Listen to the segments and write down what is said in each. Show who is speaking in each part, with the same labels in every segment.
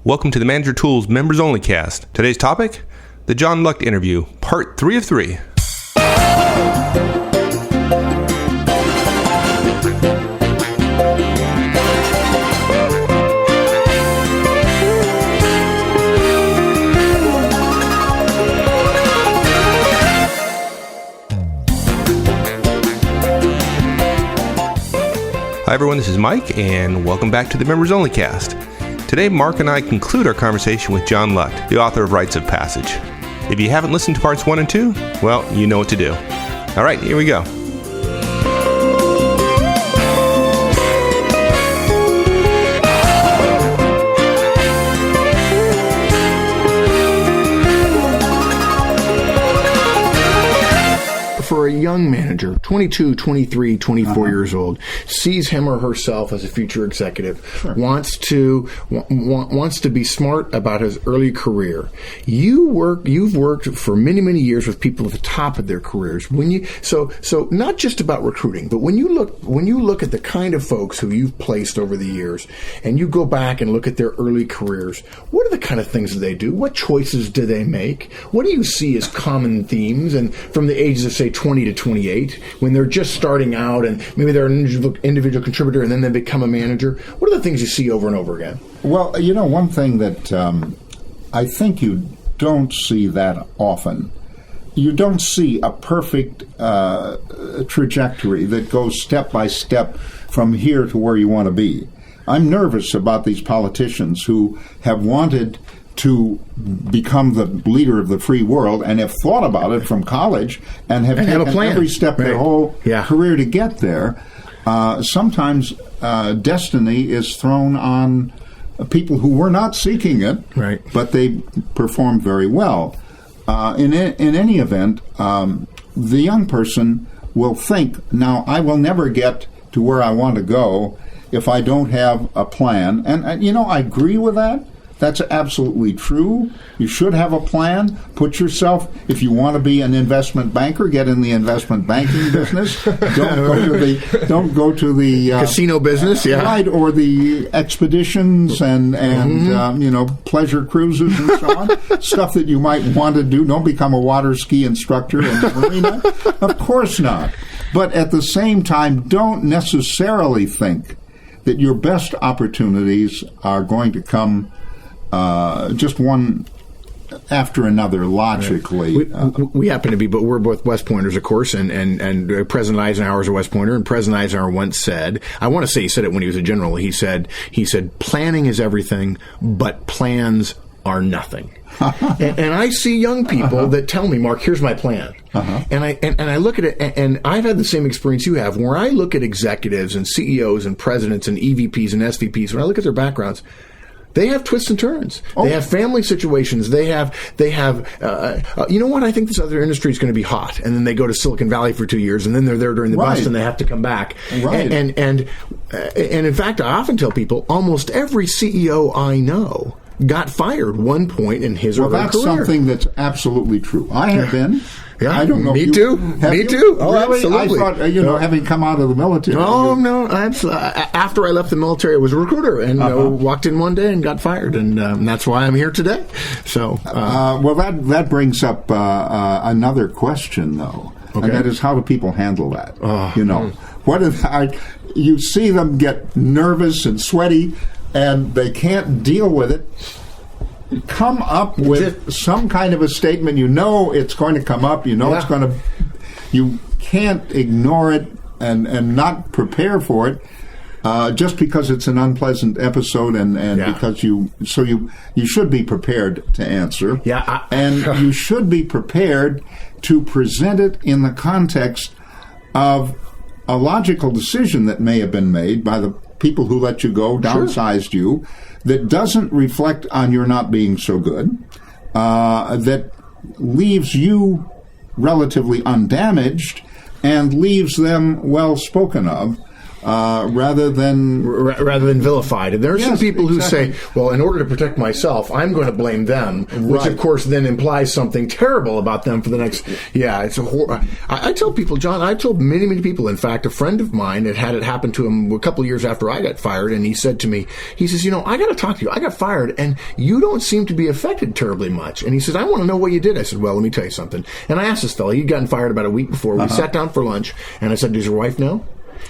Speaker 1: Welcome to the Manager Tools Members Only Cast. Today's topic, the John Lucht interview, part 3 of 3. Hi everyone, this is Mike, and welcome back to the Members Only Cast. Today, Mark and I conclude our conversation with John Lucht, the author of Rites of Passage. If you haven't listened to parts 1 and 2, well, you know what to do. All right, here we go.
Speaker 2: For a young manager, 22, 23, 24 years old, sees him or herself as a future executive, wants to be smart about his early career. You've worked for many, many years with people at the top of their careers. So not just about recruiting, but when you look at the kind of folks who you've placed over the years, and you go back and look at their early careers, what are the kind of things that they do? What choices do they make? What do you see as common themes? And from the ages of, say, 20 to 28, when they're just starting out and maybe they're an individual contributor and then they become a manager, what are the things you see over and over again?
Speaker 3: Well, you know, one thing that I think you don't see that often, you don't see a perfect trajectory that goes step by step from here to where you want to be. I'm nervous about these politicians who have wanted to become the leader of the free world and have thought about it from college and have taken every step their whole career to get there. Sometimes destiny is thrown on people who were not seeking it, but they performed very well. In any event, the young person will think, now I will never get to where I want to go if I don't have a plan. And you know, I agree with that. That's absolutely true. You should have a plan. Put yourself, if you want to be an investment banker, get in the investment banking business. Don't go to the
Speaker 2: casino business,
Speaker 3: right, or the expeditions and pleasure cruises and so on. Stuff that you might want to do. Don't become a water ski instructor in the marina. Of course not. But at the same time, don't necessarily think that your best opportunities are going to come just one after another, logically.
Speaker 2: We happen to be, but we're both West Pointers, of course, and President Eisenhower's a West Pointer, and President Eisenhower once said, I want to say he said it when he was a general, he said, planning is everything, but plans are nothing. and I see young people that tell me, Mark, here's my plan. And I look at it, and I've had the same experience you have, where I look at executives and CEOs and presidents and EVPs and SVPs, when I look at their backgrounds, they have twists and turns. They have family situations. They have. You know what? I think this other industry is going to be hot, and then they go to Silicon Valley for 2 years, and then they're there during the bust, and they have to come back. And in fact, I often tell people, almost every CEO I know got fired one point in his or her career.
Speaker 3: Well, that's something that's absolutely true. I have been.
Speaker 2: Yeah,
Speaker 3: I don't know.
Speaker 2: Me too. Me too. Oh,
Speaker 3: really?
Speaker 2: absolutely.
Speaker 3: I thought, having come out of the military.
Speaker 2: No. After I left the military, I was a recruiter and walked in one day and got fired, and that's why I'm here today. So,
Speaker 3: well, that brings up another question, though, and that is, how do people handle that? You see them get nervous and sweaty, and they can't deal with it. Come up with some kind of a statement. You know it's going to come up. You know it's going to. You can't ignore it and not prepare for it just because it's an unpleasant episode and because you should be prepared to answer. And you should be prepared to present it in the context of a logical decision that may have been made by the people who let you go, downsized you, that doesn't reflect on your not being so good, that leaves you relatively undamaged and leaves them well spoken of.
Speaker 2: rather than vilified. And there are some people who say, well, in order to protect myself, I'm going to blame them, which of course then implies something terrible about them for the next. Yeah, it's a I tell people, John, I've told many people. In fact, a friend of mine had it happen to him a couple of years after I got fired, and he said to me, he says, I got to talk to you. I got fired, and you don't seem to be affected terribly much. And he says, I want to know what you did. I said, well, let me tell you something. And I asked this fellow, he'd gotten fired about a week before. We sat down for lunch, and I said, does your wife know?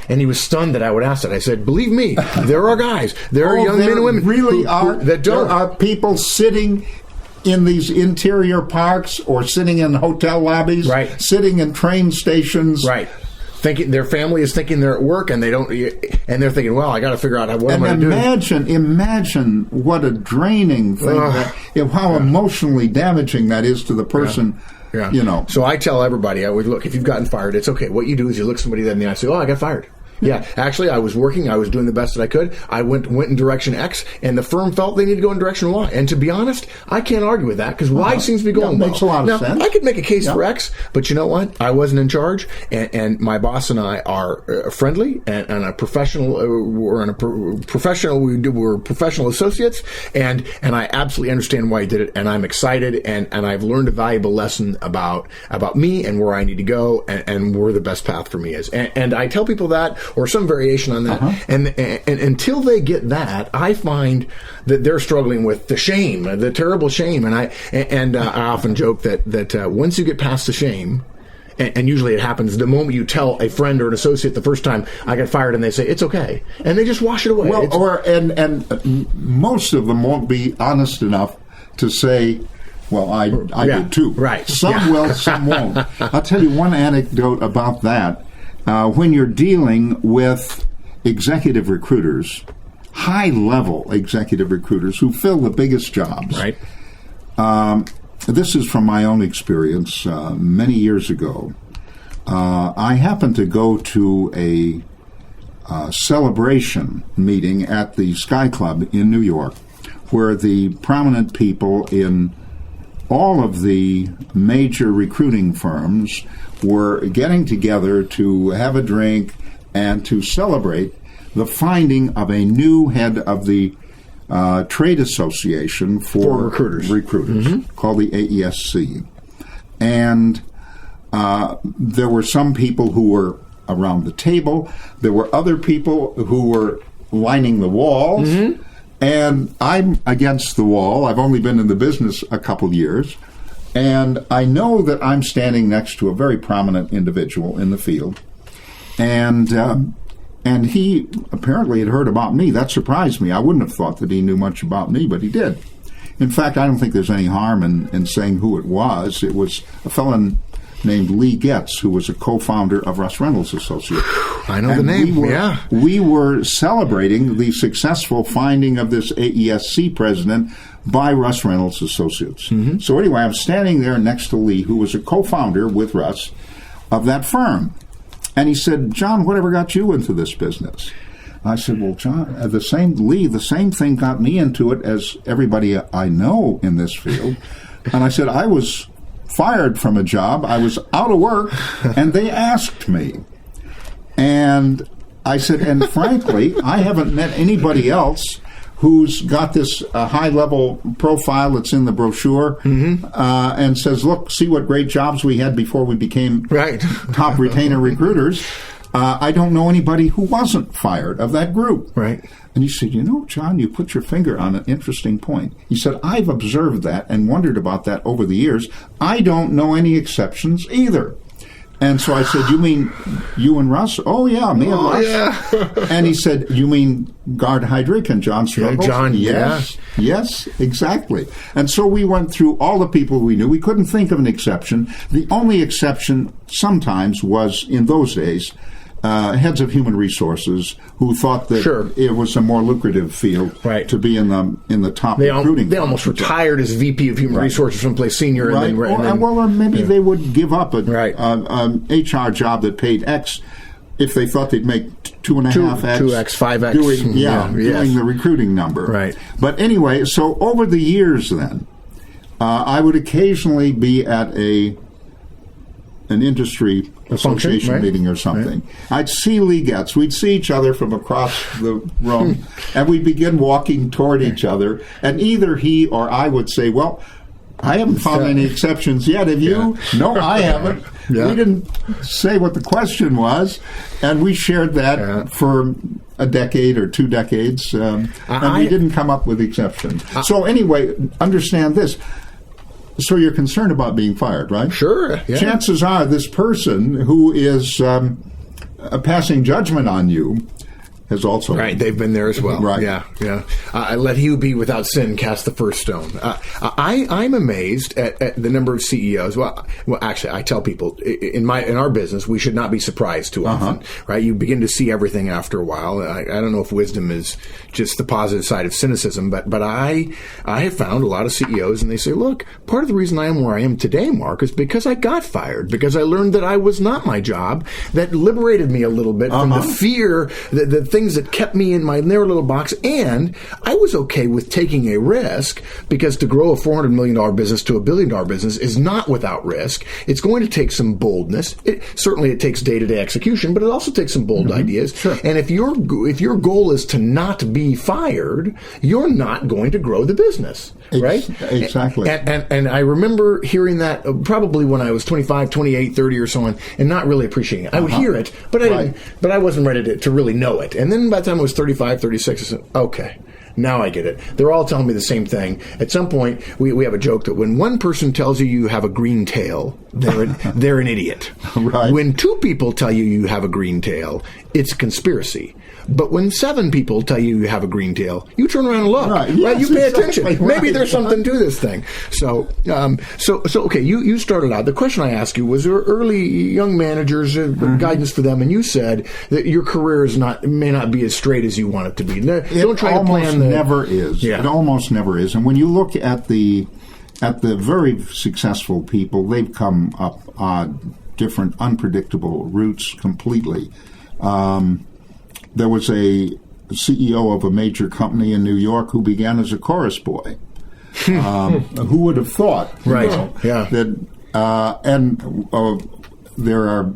Speaker 2: And he was stunned that I would ask that. I said, believe me, there are guys, there are young men and women
Speaker 3: really
Speaker 2: that don't.
Speaker 3: There are people sitting in these interior parks or sitting in hotel lobbies, sitting in train stations.
Speaker 2: Right. Thinking their family is thinking they're at work and they're thinking, well, I got to figure out what I'm going to do.
Speaker 3: Imagine what a draining thing, how emotionally damaging that is to the person.
Speaker 2: Yeah. So I tell everybody, look, if you've gotten fired, it's okay. What you do is you look somebody in the eye and say, oh, I got fired. Yeah, actually, I was working. I was doing the best that I could. I went in direction X, and the firm felt they needed to go in direction Y. And to be honest, I can't argue with that because Y seems to be going well.
Speaker 3: Makes a lot of sense.
Speaker 2: I could make a case for X, but you know what? I wasn't in charge, and my boss and I are friendly and a professional. We're professional associates, and I absolutely understand why he did it, and I'm excited, and I've learned a valuable lesson about me and where I need to go, and where the best path for me is. And I tell people that, or some variation on that. And until they get that, I find that they're struggling with the shame, the terrible shame. And I often joke that once you get past the shame, and usually it happens the moment you tell a friend or an associate the first time, I got fired, and they say, it's okay. And they just wash it away.
Speaker 3: Well, and most of them won't be honest enough to say, well, I did too.
Speaker 2: Right.
Speaker 3: Some will, some won't. I'll tell you one anecdote about that. When you're dealing with executive recruiters, high-level executive recruiters who fill the biggest jobs.
Speaker 2: Right.
Speaker 3: This is from my own experience many years ago. I happened to go to a celebration meeting at the Sky Club in New York, where the prominent people in all of the major recruiting firms were getting together to have a drink and to celebrate the finding of a new head of the trade association for recruiters called the AESC. And there were some people who were around the table. There were other people who were lining the walls. And I'm against the wall. I've only been in the business a couple years. And I know that I'm standing next to a very prominent individual in the field. And he apparently had heard about me. That surprised me. I wouldn't have thought that he knew much about me, but he did. In fact, I don't think there's any harm in saying who it was. It was a fellow named Lee Getz, who was a co-founder of Russ Reynolds Associates.
Speaker 2: I know the name,
Speaker 3: We were celebrating the successful finding of this AESC president by Russ Reynolds Associates. So anyway, I'm standing there next to Lee, who was a co-founder with Russ of that firm. And he said, John, whatever got you into this business? I said, well, John, the same thing got me into it as everybody I know in this field. And I said, I was fired from a job. I was out of work, and they asked me. And I said, and frankly, I haven't met anybody else who's got this high-level profile that's in the brochure and says, look, see what great jobs we had before we became top retainer recruiters. I don't know anybody who wasn't fired of that group.
Speaker 2: Right.
Speaker 3: And he said, John, you put your finger on an interesting point. He said, I've observed that and wondered about that over the years. I don't know any exceptions either. And so I said, you mean you and Russ? Oh, yeah, me and Russ. Yeah. And he said, you mean Gard Heydrich and John Struggles?
Speaker 2: John,
Speaker 3: Yes, exactly. And so we went through all the people we knew. We couldn't think of an exception. The only exception sometimes was, in those days, heads of human resources who thought that it was a more lucrative field to be in the top recruiting.
Speaker 2: They almost retired as VP of Human Resources someplace senior.
Speaker 3: Right. Or maybe they would give up an HR job that paid X if they thought they'd make 2.5X.
Speaker 2: 2X, 5X.
Speaker 3: Doing the recruiting number.
Speaker 2: Right.
Speaker 3: But anyway, so over the years then, I would occasionally be at an industry association
Speaker 2: right?
Speaker 3: meeting or something. Right. I'd see Lee Getz. We'd see each other from across the room, and we'd begin walking toward each other, and either he or I would say, well, I haven't found any exceptions yet. Have you? Yeah. No, I haven't. Yeah. We didn't say what the question was, and we shared that for a decade or 2 decades, and we didn't come up with exceptions. So anyway, understand this. So you're concerned about being fired, right?
Speaker 2: Sure. Yeah.
Speaker 3: Chances are this person who is passing judgment on you has also...
Speaker 2: Right, they've been there as well.
Speaker 3: Right.
Speaker 2: Yeah. Let he who be without sin cast the first stone. I'm amazed at the number of CEOs. Well, actually, I tell people, in our business, we should not be surprised too often, right? You begin to see everything after a while. I don't know if wisdom is just the positive side of cynicism, but I have found a lot of CEOs, and they say, look, part of the reason I am where I am today, Mark, is because I got fired, because I learned that I was not my job. That liberated me a little bit from the fear, the things that kept me in my narrow little box, and I was okay with taking a risk, because to grow a $400 million business to $1 billion business is not without risk. It's going to take some boldness. Certainly it takes day-to-day execution, but it also takes some bold ideas.
Speaker 3: Sure.
Speaker 2: And if your goal is to not be fired, you're not going to grow the business. Right?
Speaker 3: Exactly.
Speaker 2: And I remember hearing that probably when I was 25, 28, 30 or so on, and not really appreciating it. I would hear it, but I wasn't ready to really know it. And then by the time I was 35, 36, I said, okay, now I get it. They're all telling me the same thing. At some point, we have a joke that when one person tells you have a green tail, they're an idiot.
Speaker 3: Right.
Speaker 2: When 2 people tell you have a green tail, it's a conspiracy. But when 7 people tell you have a green tail, you turn around and look. Right?
Speaker 3: Yes,
Speaker 2: You pay attention.
Speaker 3: Exactly.
Speaker 2: Maybe there's something to this thing. So okay. You started out. The question I asked you was: there early young managers, guidance for them, and you said that your career may not be as straight as you want it to be. Don't try to plan.
Speaker 3: It never is.
Speaker 2: Yeah.
Speaker 3: It almost never is. And when you look at the very successful people, they've come up on different, unpredictable routes completely. There was a CEO of a major company in New York who began as a chorus boy. Who would have thought?
Speaker 2: Right.
Speaker 3: That there are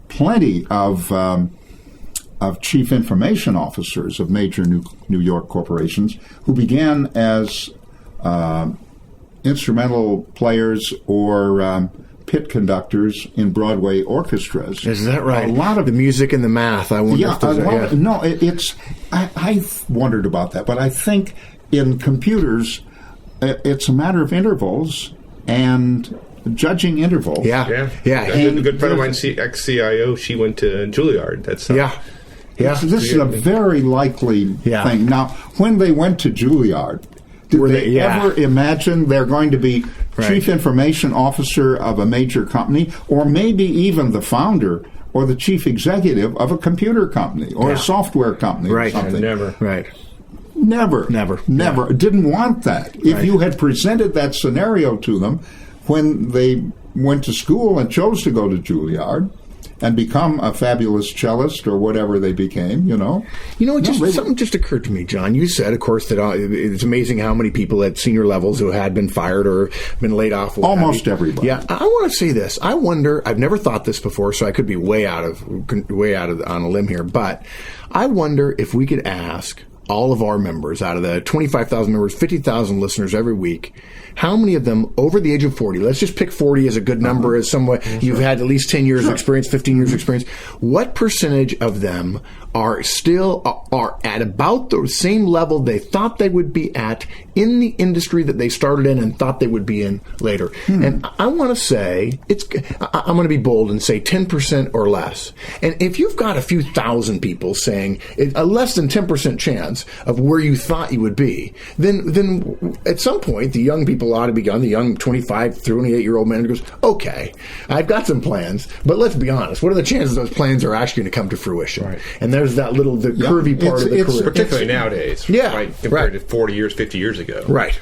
Speaker 3: plenty of chief information officers of major New York corporations who began as instrumental players or pit conductors in Broadway orchestras.
Speaker 2: Is that right?
Speaker 3: A lot of
Speaker 2: the music and the math. I wonder if there's
Speaker 3: no, it's. I've wondered about that, but I think in computers, it's a matter of intervals and judging intervals.
Speaker 2: Yeah.
Speaker 1: A good friend of mine, ex-CIO, she went to Juilliard. That's
Speaker 3: This is a very likely thing. Now, when they went to Juilliard, did they ever imagine they're going to be chief information officer of a major company, or maybe even the founder or the chief executive of a computer company or a software company or something?
Speaker 1: Never.
Speaker 2: Right.
Speaker 3: Never.
Speaker 2: Yeah.
Speaker 3: Didn't want that. If you had presented that scenario to them when they went to school and chose to go to Juilliard and become a fabulous cellist or whatever they became,
Speaker 2: something just occurred to me, John. You said, of course, that it's amazing how many people at senior levels who had been fired or been laid off.
Speaker 3: Almost everybody.
Speaker 2: Yeah, I want to say this. I wonder. I've never thought this before, so I could be way out of on a limb here. But I wonder if we could ask all of our members, out of the 25,000 members, 50,000 listeners every week, how many of them over the age of 40, let's just pick 40 as a good number, as somewhat you've had at least 10 years experience, 15 years experience, what percentage of them are at about the same level they thought they would be at in the industry that they started in and thought they would be in later? And I want to say, I'm going to be bold and say 10% or less. And if you've got a few thousand people saying a less than 10% chance of where you thought you would be, then at some point the young people ought to be gone. The young 25, 28-year-old man goes, okay, I've got some plans, but let's be honest. What are the chances those plans are actually going to come to fruition? Right. And there's that the curvy part of the career.
Speaker 1: Particularly nowadays, compared to 40 years, 50 years ago.
Speaker 2: Right.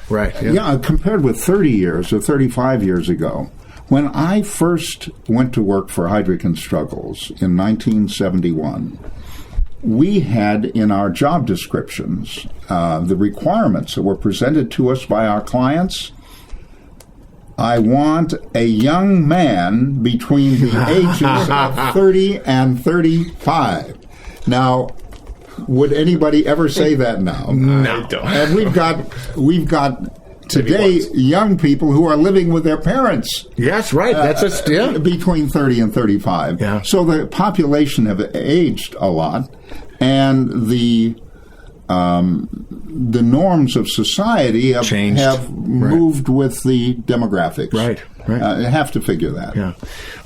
Speaker 3: Compared with 30 years or 35 years ago, when I first went to work for Heidrick & Struggles in 1971, we had in our job descriptions the requirements that were presented to us by our clients I want a young man between the ages of 30 and 35. Now, would anybody ever say that now?
Speaker 2: No. I don't.
Speaker 3: And we've got today young people who are living with their parents.
Speaker 2: Yes, right. That's
Speaker 3: between 30 and 35.
Speaker 2: Yeah.
Speaker 3: So the population have aged a lot, and the norms of society have
Speaker 2: Changed.
Speaker 3: moved with the demographics.
Speaker 2: Right.
Speaker 3: You have to figure that.
Speaker 2: Yeah.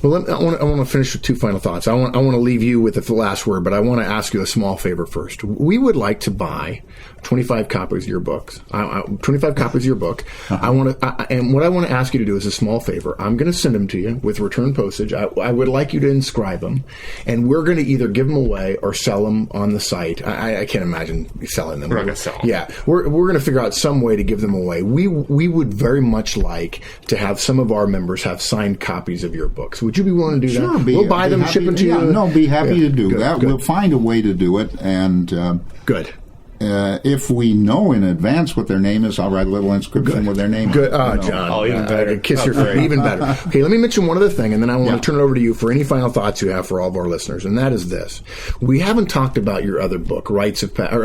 Speaker 2: Well, I want to finish with two final thoughts. I want to leave you with the last word, but I want to ask you a small favor first. We would like to buy 25 copies of your books. 25 copies of your book. And what I want to ask you to do is a small favor. I'm going to send them to you with return postage. I would like you to inscribe them, and we're going to either give them away or sell them on the site. I can't imagine selling them.
Speaker 1: We're not going to sell them.
Speaker 2: Yeah, we're going to figure out some way to give them away. We would very much like to have some of our members have signed copies of your books. Would you be willing to do
Speaker 3: Sure,
Speaker 2: that? We'll buy them, ship them to you.
Speaker 3: Be happy to do that.
Speaker 2: Good.
Speaker 3: We'll find a way to do it, and
Speaker 2: good.
Speaker 3: If we know in advance what their name is, I'll write a little inscription with their name.
Speaker 2: Good.
Speaker 3: on it,
Speaker 2: John.
Speaker 1: Oh, even better.
Speaker 2: Kiss your friend. Even better. Okay, let me mention one other thing, and then I want to turn it over to you for any final thoughts you have for all of our listeners, and that is this. We haven't talked about your other book, Rites of Passage.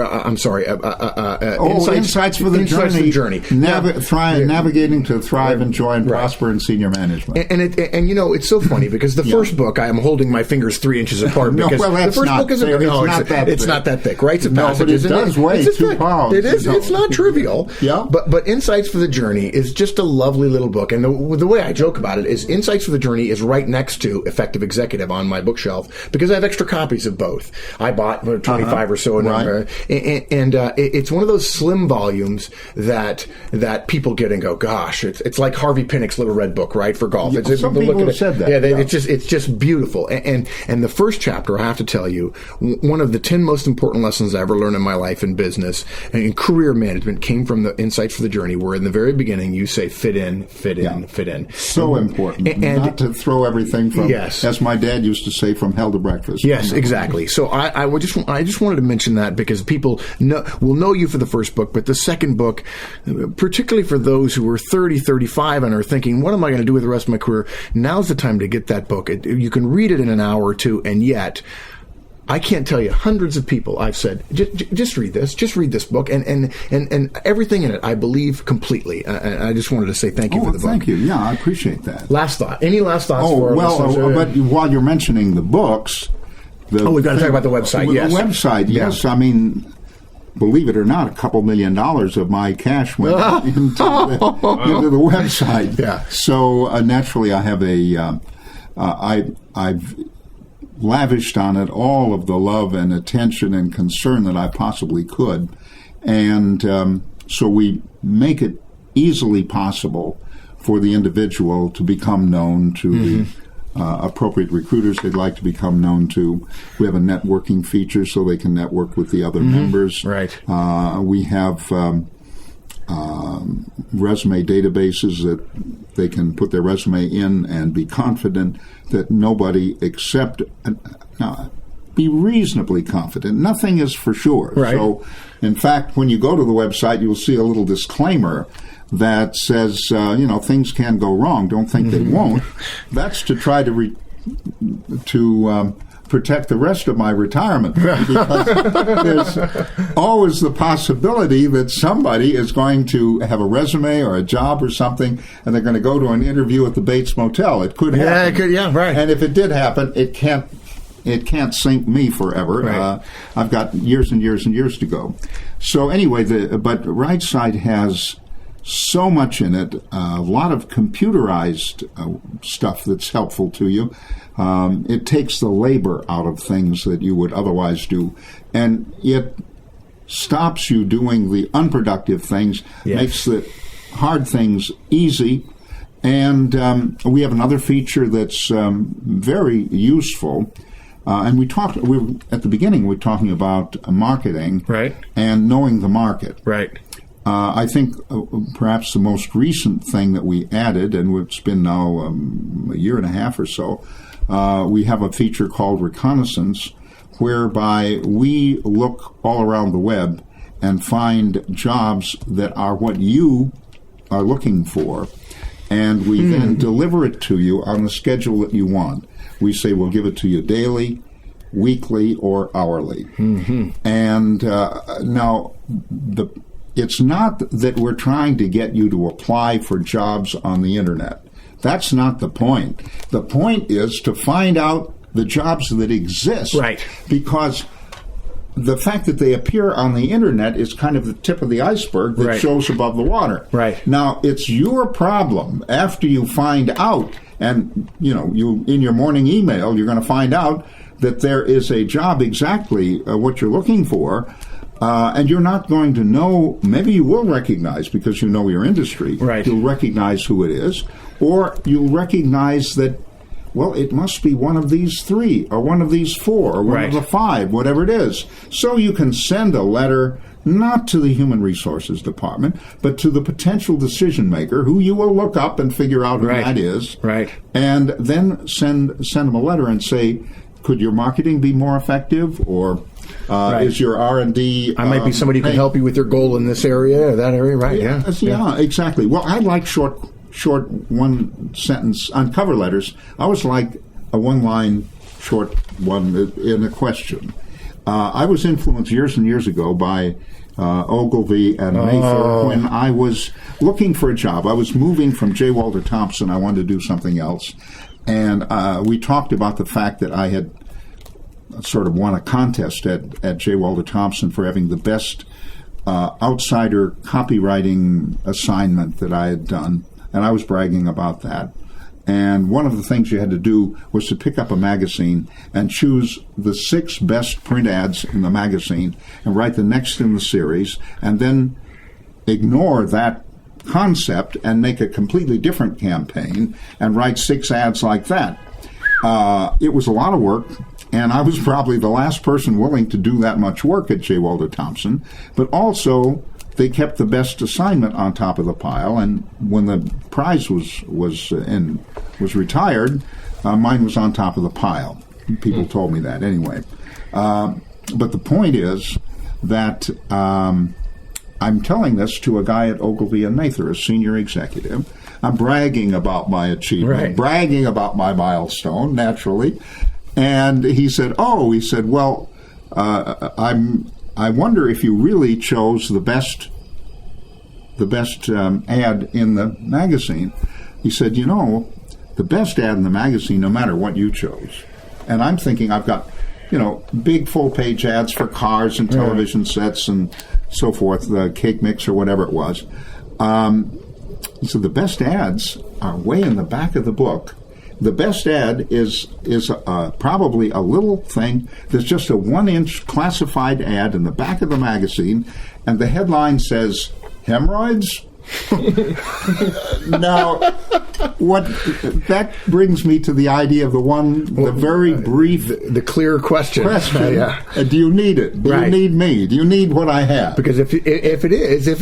Speaker 3: Insights for the Journey. Navigating to thrive, enjoy, and prosper in senior management.
Speaker 2: And you know, it's so funny because the first book, I am holding my fingers 3 inches apart because the first book is it's not that thick. Rites of Passage.
Speaker 3: But it does weigh 2 pounds.
Speaker 2: It is. It's not trivial.
Speaker 3: Yeah.
Speaker 2: But Insights for the Journey is just a lovely little book. And the way I joke about it is Insights for the Journey is right next to Effective Executive on my bookshelf because I have extra copies of both. I bought 25 or so. And it's one of those slim volumes that people get and go, gosh, it's like Harvey Pinnock's Little Red Book, right, for golf.
Speaker 3: Some people have said that.
Speaker 2: Yeah, it's just beautiful. And the first chapter, I have to tell you, one of the 10 most important lessons I ever learned in my life in business and in career management came from the Insights for the Journey, where in the very beginning you say fit in.
Speaker 3: So important. And not to throw everything from, as my dad used to say, from hell to breakfast.
Speaker 2: Yes, exactly. So I just wanted to mention that because people will know you for the first book, but the second book, particularly for those who are 30, 35 and are thinking, what am I going to do with the rest of my career? Now's the time to get that book. You can read it in an hour or two, and yet I can't tell you hundreds of people I've said, just read this book, and everything in it I believe completely. I just wanted to say thank you for the book.
Speaker 3: Thank you. Yeah, I appreciate that.
Speaker 2: Last thought. Any last thoughts for our listeners?
Speaker 3: But while you're mentioning the books,
Speaker 2: we've got to talk about the website. Yes,
Speaker 3: the website. Yes, I mean, believe it or not, $2 million of my cash went into the website.
Speaker 2: Yeah.
Speaker 3: So naturally, I have I've lavished on it all of the love and attention and concern that I possibly could. And so we make it easily possible for the individual to become known to the appropriate recruiters they'd like to become known to. We have a networking feature so they can network with the other members.
Speaker 2: Right.
Speaker 3: We have resume databases that they can put their resume in and be confident that nobody except be reasonably confident. Nothing is for sure.
Speaker 2: Right.
Speaker 3: So, in fact, when you go to the website, you'll see a little disclaimer that says, things can go wrong. Don't think they won't. That's to try to protect the rest of my retirement, because there's always the possibility that somebody is going to have a resume or a job or something, and they're going to go to an interview at the Bates Motel. It could happen.
Speaker 2: Yeah, it could. Yeah, right.
Speaker 3: And if it did happen, it can't sink me forever.
Speaker 2: Right.
Speaker 3: I've got years and years and years to go. So anyway, but RightSide has so much in it, a lot of computerized stuff that's helpful to you. It takes the labor out of things that you would otherwise do, and it stops you doing the unproductive things, makes the hard things easy. And we have another feature that's very useful. And at the beginning, we were talking about marketing,
Speaker 2: right, and
Speaker 3: knowing the market.
Speaker 2: Right.
Speaker 3: I think perhaps the most recent thing that we added, and it's been now a year and a half or so, we have a feature called Reconnaissance, whereby we look all around the web and find jobs that are what you are looking for. and we then deliver it to you on the schedule that you want. We say we'll give it to you daily, weekly, or hourly. And now, it's not that we're trying to get you to apply for jobs on the Internet. That's not the point. The point is to find out the jobs that exist.
Speaker 2: Right.
Speaker 3: Because the fact that they appear on the Internet is kind of the tip of the iceberg that
Speaker 2: Right.
Speaker 3: shows above the water.
Speaker 2: Right.
Speaker 3: Now, it's your problem after you find out, and you in your morning email, you're going to find out that there is a job exactly what you're looking for, and you're not going to know. Maybe you will recognize, because you know your industry.
Speaker 2: Right.
Speaker 3: You'll recognize who it is, or you'll recognize that, well, it must be one of these 3, or one of these 4, or one
Speaker 2: Right.
Speaker 3: of the 5, whatever it is. So you can send a letter not to the Human Resources Department, but to the potential decision maker, who you will look up and figure out who
Speaker 2: Right.
Speaker 3: that is.
Speaker 2: Right.
Speaker 3: And then send them a letter and say, could your marketing be more effective, or is your R&D?
Speaker 2: I might be somebody who can
Speaker 3: paying-
Speaker 2: help you with your goal in this area or that area, right?
Speaker 3: Yeah, exactly. Well, I like short one sentence on cover letters. I always like a one-line short one in a question. I was influenced years and years ago by Ogilvy and Mather when I was looking for a job. I was moving from J. Walter Thompson. I wanted to do something else. And we talked about the fact that I had sort of won a contest at J. Walter Thompson for having the best outsider copywriting assignment that I had done. And I was bragging about that. And one of the things you had to do was to pick up a magazine and choose the 6 best print ads in the magazine and write the next in the series, and then ignore that concept and make a completely different campaign and write 6 ads like that. It was a lot of work, and I was probably the last person willing to do that much work at J. Walter Thompson, but also they kept the best assignment on top of the pile, and when the prize was retired, mine was on top of the pile. People told me that anyway. But the point is that I'm telling this to a guy at Ogilvy and Mather, a senior executive. I'm bragging about my achievement,
Speaker 2: Right.
Speaker 3: bragging about my milestone, naturally. And he said, well, I wonder if you really chose the best ad in the magazine. He said, the best ad in the magazine, no matter what you chose. And I'm thinking I've got, big full-page ads for cars and television sets and so forth, the cake mix or whatever it was. He said, the best ads are way in the back of the book. The best ad is probably a little thing that's just a 1-inch classified ad in the back of the magazine, and the headline says, "Hemorrhoids?" Now, that brings me to the idea of the very brief
Speaker 2: The clear question. Yeah.
Speaker 3: Do you need it? Do
Speaker 2: Right.
Speaker 3: you need me? Do you need what I have?
Speaker 2: Because if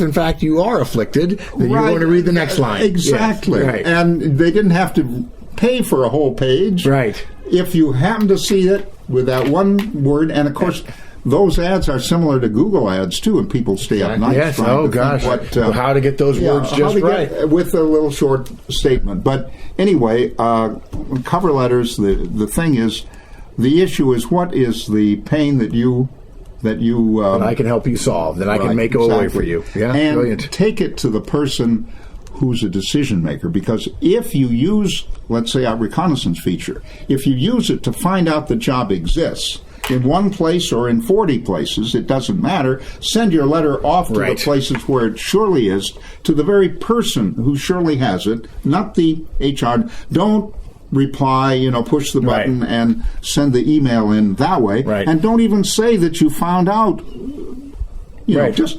Speaker 2: in fact you are afflicted, then you're going to read the next line.
Speaker 3: Exactly.
Speaker 2: Yes. Right.
Speaker 3: And they didn't have to pay for a whole page.
Speaker 2: Right.
Speaker 3: If you happen to see it with that one word, and of course, those ads are similar to Google ads too, and people stay up nights
Speaker 2: Yes.
Speaker 3: trying
Speaker 2: Oh
Speaker 3: to
Speaker 2: gosh.
Speaker 3: think
Speaker 2: How to get those words
Speaker 3: how
Speaker 2: just
Speaker 3: to
Speaker 2: right.
Speaker 3: get, with a little short statement. But anyway, cover letters. The thing is, the issue is, what is the pain that you
Speaker 2: that I can help you solve, that I can
Speaker 3: right,
Speaker 2: make go away
Speaker 3: exactly.
Speaker 2: for you. Yeah.
Speaker 3: And
Speaker 2: Brilliant.
Speaker 3: take it to the person who's a decision maker, because if you use, let's say, our reconnaissance feature, if you use it to find out the job exists in one place or in 40 places, it doesn't matter. Send your letter off to
Speaker 2: Right.
Speaker 3: the places where it surely is, to the very person who surely has it, not the HR. Don't reply, push the button
Speaker 2: Right.
Speaker 3: and send the email in that way.
Speaker 2: Right.
Speaker 3: And don't even say that you found out.
Speaker 2: Right.
Speaker 3: Just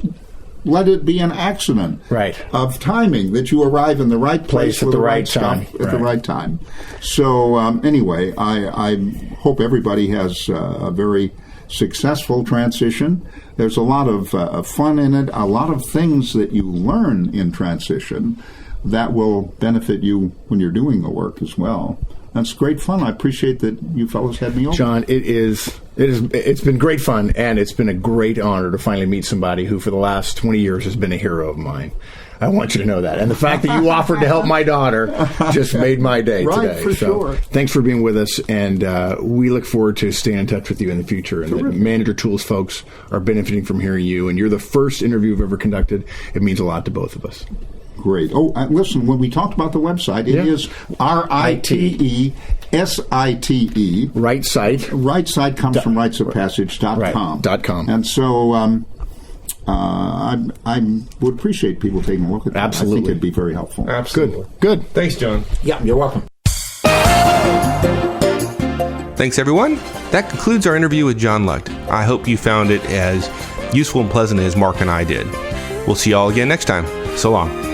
Speaker 3: let it be an accident
Speaker 2: Right.
Speaker 3: of timing, that you arrive in the right place
Speaker 2: at
Speaker 3: with
Speaker 2: the right
Speaker 3: stuff
Speaker 2: time.
Speaker 3: at the
Speaker 2: Right.
Speaker 3: right time. So anyway, I hope everybody has a very successful transition. There's a lot of fun in it, a lot of things that you learn in transition that will benefit you when you're doing the work as well. That's great fun. I appreciate that you fellows had me over.
Speaker 2: John, it's been great fun, and it's been a great honor to finally meet somebody who for the last 20 years has been a hero of mine. I want you to know that. And the fact that you offered to help my daughter just made my day
Speaker 3: Right,
Speaker 2: today.
Speaker 3: for sure.
Speaker 2: Thanks for being with us, and we look forward to staying in touch with you in the future. And the Manager Tools folks are benefiting from hearing you, and you're the first interview we've ever conducted. It means a lot to both of us.
Speaker 3: Great. Oh, listen, when we talked about the website, it is RITESITE.
Speaker 2: Right site.
Speaker 3: Right side comes from ritesofpassage.com.
Speaker 2: Right, .com.
Speaker 3: And so I would appreciate people taking a look at that.
Speaker 2: Absolutely.
Speaker 3: I think it'd be very helpful.
Speaker 1: Absolutely.
Speaker 2: Good.
Speaker 1: Thanks, John.
Speaker 3: Yeah, you're welcome.
Speaker 1: Thanks, everyone. That concludes our interview with John Lucht. I hope you found it as useful and pleasant as Mark and I did. We'll see you all again next time. So long.